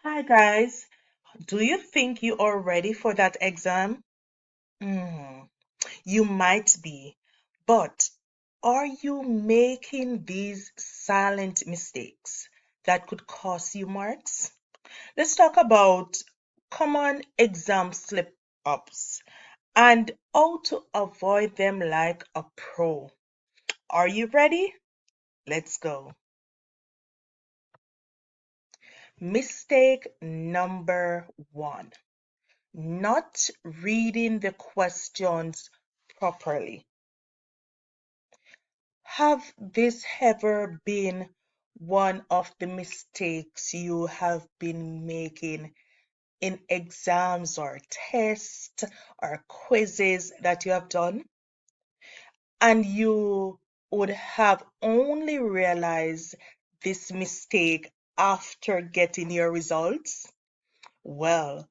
Hi guys, do you think you are ready for that exam? Hmm, you might be, but are you making these silent mistakes that could cost you marks? Let's talk about common exam slip ups and how to avoid them like a pro. Are you ready? Let's go. Mistake number one, not reading the questions properly. Have this ever been one of the mistakes you have been making in exams or tests or quizzes that you have done? And you would have only realized this mistake after getting your results? Well,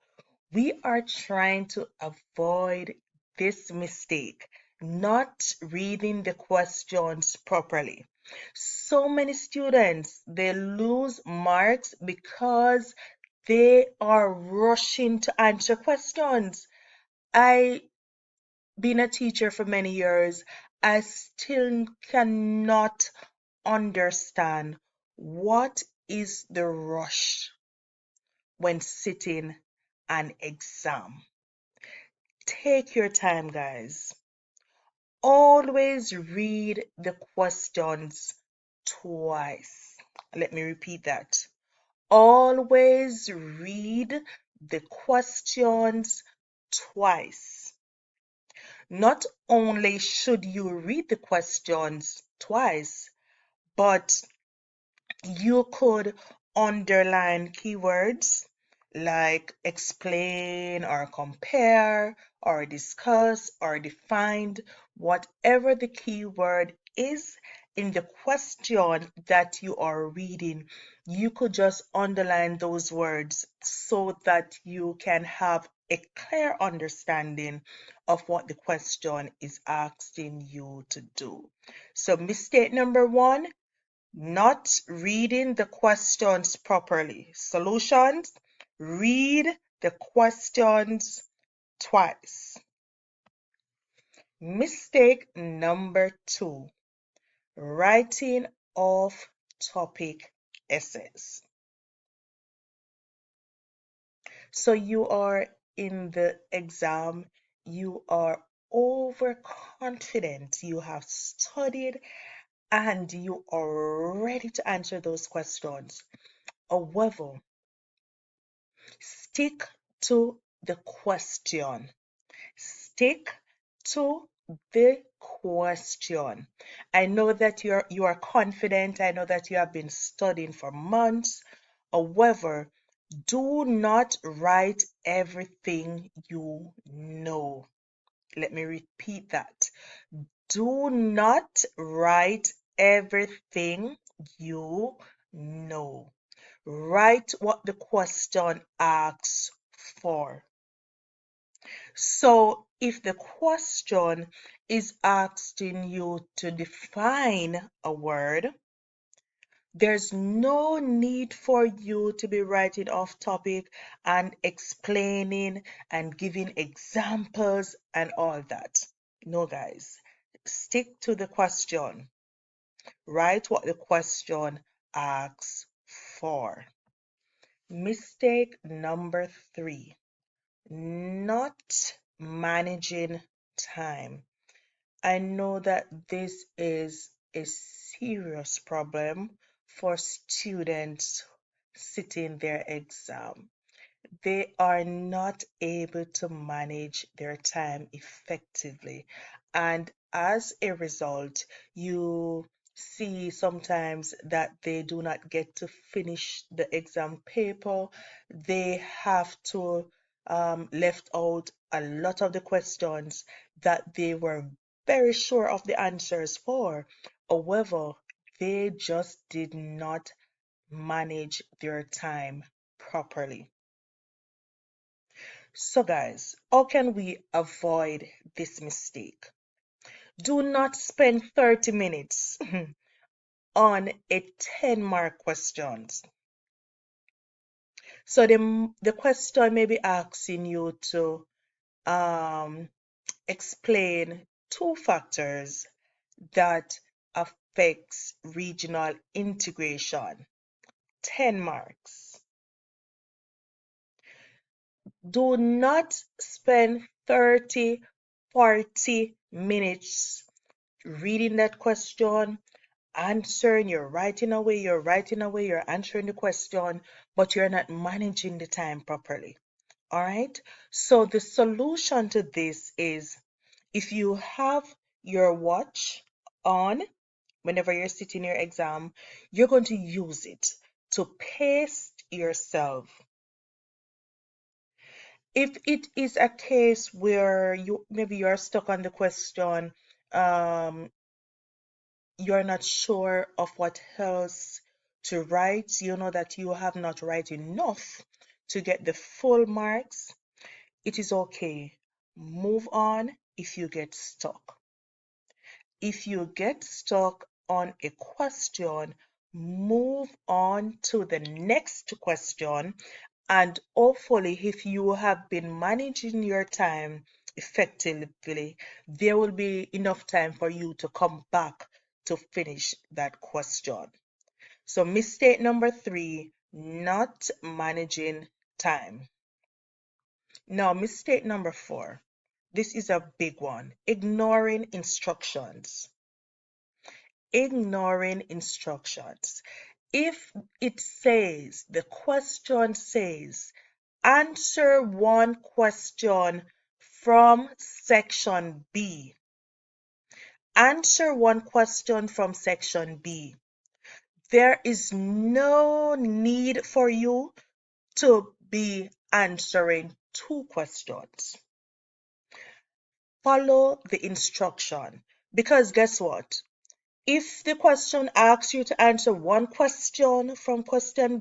we are trying to avoid this mistake, not reading the questions properly. So many students, they lose marks because they are rushing to answer questions. I been a teacher for many years. I still cannot understand what is the rush when sitting an exam. Take your time, guys. Always read the questions twice. Let me repeat that. Always read the questions twice. Not only should you read the questions twice, but you could underline keywords like explain or compare or discuss or define, whatever the keyword is in the question that you are reading. You could just underline those words so that you can have a clear understanding of what the question is asking you to do. So, mistake number one, not reading the questions properly. Solutions: read the questions twice. Mistake number two, writing off topic essays. So you are in the exam, you are overconfident, you have studied, and you are ready to answer those questions. However, stick to the question. Stick to the question. I know that you are confident. I know that you have been studying for months. However, do not write everything you know. Let me repeat that. Do not write everything you know. Write what the question asks for. So if the question is asking you to define a word, there's no need for you to be writing off topic and explaining and giving examples and all that. No, guys, stick to the question. Write what the question asks for. Mistake number three, not managing time. I know that this is a serious problem for students sitting their exam. They are not able to manage their time effectively. And as a result, you see sometimes that they do not get to finish the exam paper. They have to left out a lot of the questions that they were very sure of the answers for. However, they just did not manage their time properly. So, guys, how can we avoid this mistake? Do not spend 30 minutes on a 10-mark questions. So the question may be asking you to um, explain two factors that affects regional integration. 10 marks. Do not spend 30, 40 minutes reading that question, answering, you're writing away, you're answering the question, but you're not managing the time properly. All right. So the solution to this is if you have your watch on whenever you're sitting your exam, you're going to use it to pace yourself. If it is a case where you're stuck on the question, um, you're not sure of what else to write, you know that you have not write enough to get the full marks, it is okay. Move on if you get stuck. If you get stuck on a question, move on to the next question. And hopefully, if you have been managing your time effectively, there will be enough time for you to come back to finish that question. So, mistake number 3, not managing time. Now, mistake number 4. This is a big one. Ignoring instructions. Ignoring instructions. If the question says, answer one question from section B. Answer one question from section B. There is no need for you to be answering two questions. Follow the instruction, because guess what? If the question asks you to answer one question from section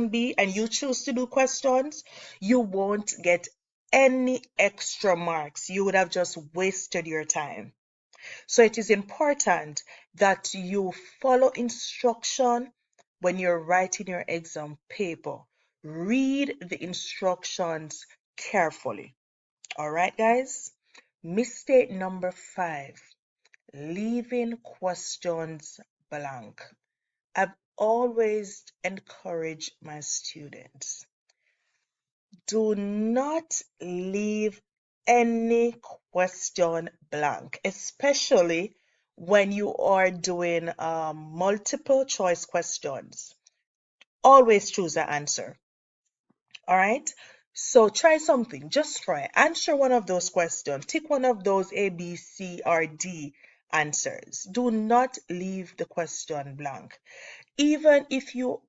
B, and you choose to do questions, you won't get any extra marks. You would have just wasted your time. So it is important that you follow instruction when you're writing your exam paper. Read the instructions carefully. All right, guys? Mistake number 5. Leaving questions blank. I've always encouraged my students, do not leave any question blank, especially when you are doing multiple choice questions. Always choose an answer. All right. So try something. Just try. Answer one of those questions. Tick one of those A, B, C, or D answers. Do not leave the question blank. Even if you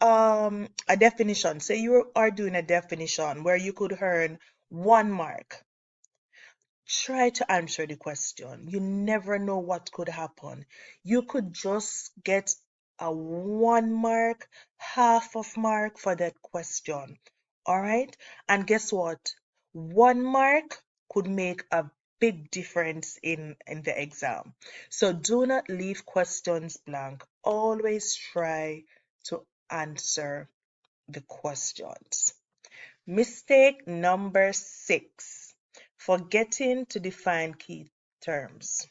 a definition, say you are doing a definition where you could earn 1 mark. Try to answer the question. You never know what could happen. You could just get a 1 mark, half of mark for that question. All right? And guess what? 1 mark could make a big difference in the exam. So do not leave questions blank. Always try to answer the questions. Mistake number 6, forgetting to define key terms.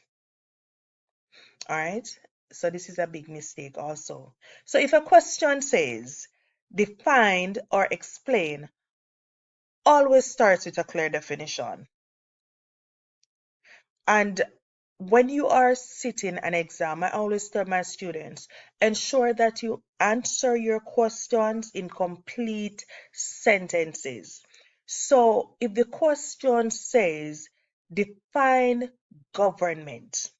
All right, so this is a big mistake also. So if a question says defined or explain, always starts with a clear definition. And when you are sitting an exam, I always tell my students, ensure that you answer your questions in complete sentences. So if the question says, define government,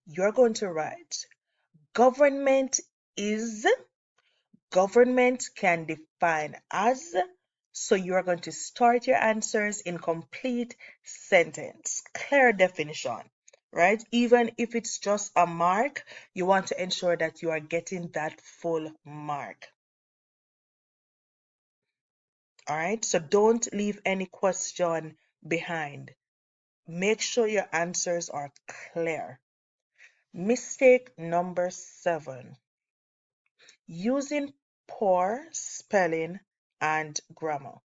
you're going to write, government is, government can define as, so you are going to start your answers in complete sentence, clear definition, right? Even if it's just a mark, you want to ensure that you are getting that full mark. All right, so don't leave any question behind. Make sure your answers are clear. Mistake number 7, using poor spelling and grammar.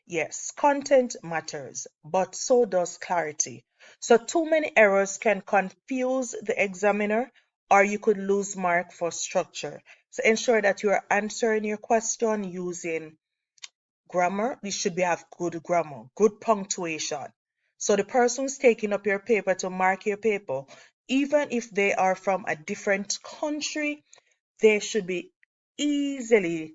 Yes, content matters, but so does clarity. So too many errors can confuse the examiner, or you could lose mark for structure. So ensure that you are answering your question using grammar. You should be have good grammar, good punctuation. So the person who's taking up your paper to mark your paper, even if they are from a different country, they should be easily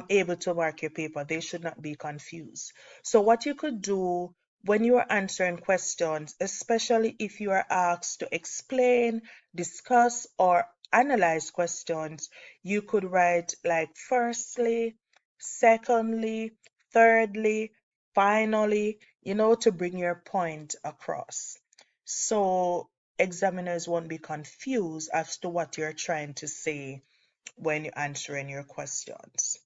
able to mark your paper. They should not be confused. So what you could do when you are answering questions, especially if you are asked to explain, discuss, or analyze questions, you could write like firstly, secondly, thirdly, finally, to bring your point across. So examiners won't be confused as to what you're trying to say when you're answering your questions.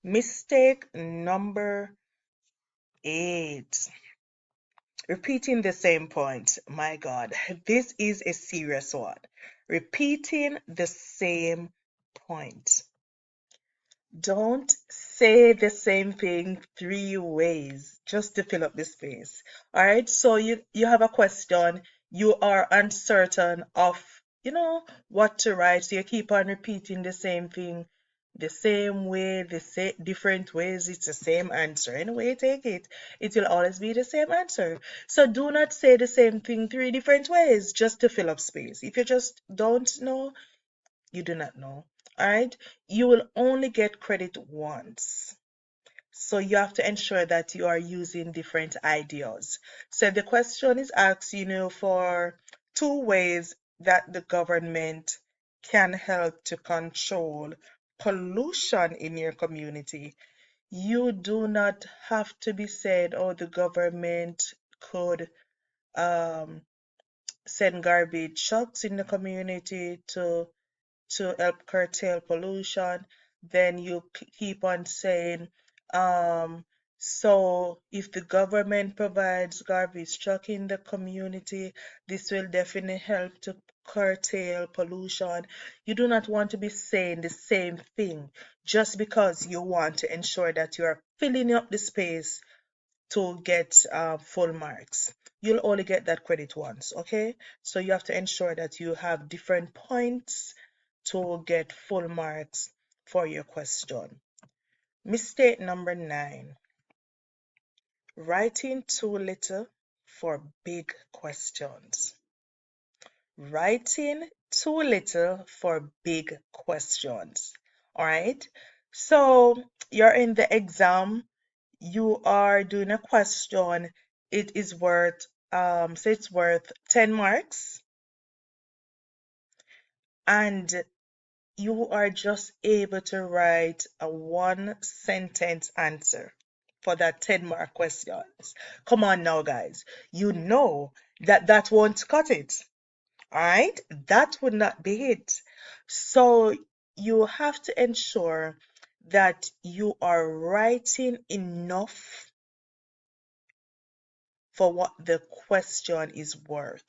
Mistake number 8. Repeating the same point. My God, this is a serious one. Repeating the same point. Don't say the same thing 3 ways just to fill up the space. All right, so you have a question, you are uncertain of, what to write, so you keep on repeating the same thing the same way, different ways, it's the same answer. Anyway, you take it, it will always be the same answer. So do not say the same thing 3 different ways just to fill up space. If you just don't know, you do not know. All right, you will only get credit once. So you have to ensure that you are using different ideas. So the question is asked, for 2 ways that the government can help to control pollution in your community. You do not have to be said, oh, the government could um, send garbage trucks in the community to help curtail pollution. Then you keep on saying, um, so if the government provides garbage truck in the community, this will definitely help to curtail pollution. You do not want to be saying the same thing just because you want to ensure that you are filling up the space to get full marks. You'll only get that credit once, okay? So you have to ensure that you have different points to get full marks for your question. Mistake number 9, writing too little for big questions. Writing too little for big questions. All right? So you're in the exam, you are doing a question, it is worth so it's worth 10 marks, and you are just able to write a 1 sentence answer for that 10-mark questions. Come on now, guys. You know that that won't cut it. All right? That would not be it. So you have to ensure that you are writing enough for what the question is worth.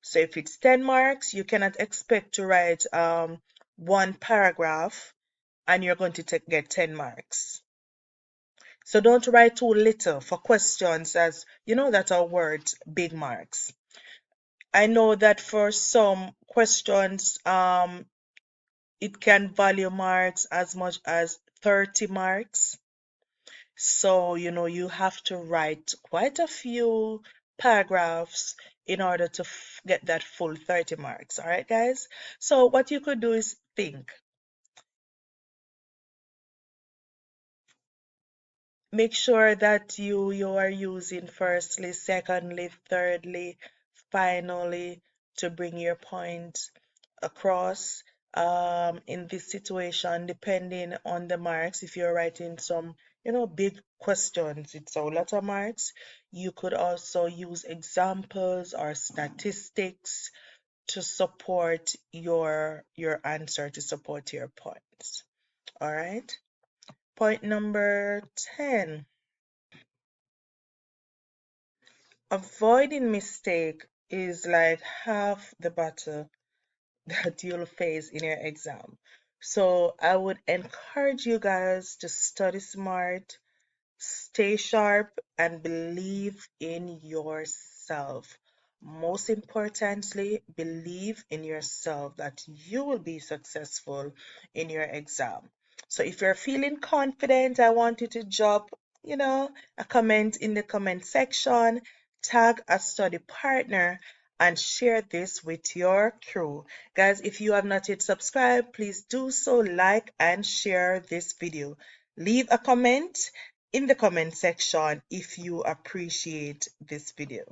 So if it's 10 marks, you cannot expect to write 1 paragraph and you're going to get 10 marks. So don't write too little for questions as that are worth big marks. I know that for some questions, it can value marks as much as 30 marks. So, you have to write quite a few paragraphs in order to get that full 30 marks. All right, guys? So, what you could do is think. Make sure that you are using firstly, secondly, thirdly, finally to bring your point across. In this situation, depending on the marks, if you're writing some, big questions, it's a lot of marks. You could also use examples or statistics to support your answer, to support your points. All right. Point number 10. Avoiding mistake is like half the battle that you'll face in your exam. So I would encourage you guys to study smart, stay sharp, and believe in yourself. Most importantly, believe in yourself that you will be successful in your exam. So if you're feeling confident, I want you to drop, a comment in the comment section, tag a study partner, and share this with your crew. Guys, if you have not yet subscribed, please do so, like and share this video. Leave a comment in the comment section if you appreciate this video.